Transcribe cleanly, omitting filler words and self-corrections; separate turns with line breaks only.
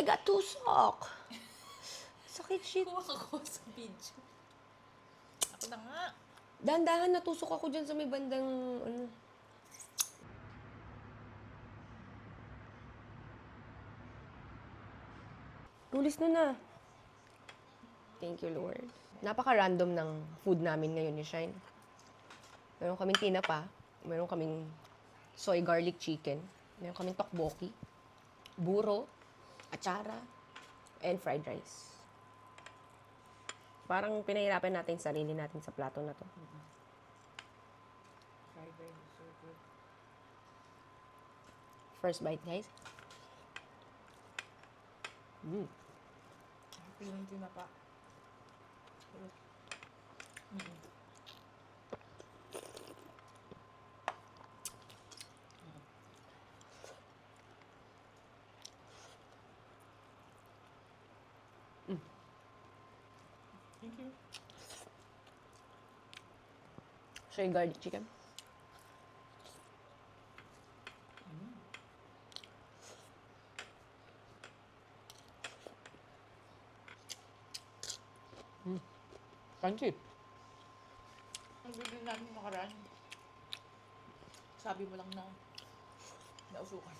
I got tusok. Sakit shit.
Kuha ko sa video. Ako na nga.
Dahan-dahan natusok ako dyan sa may bandang, ano. Tulis na. Thank you, Lord. Napaka-random ng food namin ngayon ni Shine. Meron kaming tinapa, meron kaming soy garlic chicken, meron kaming tteokbokki, buro, atsara, and fried rice. Parang pinahirapan natin yung sarili natin sa plato na to.
Fried rice is so good.
First bite, guys.
Happy yung tinapa. Thank you.
Soy garlic chicken. Crunchy.
Ang bibili natin nakaraan. Sabi mo lang na nausukan.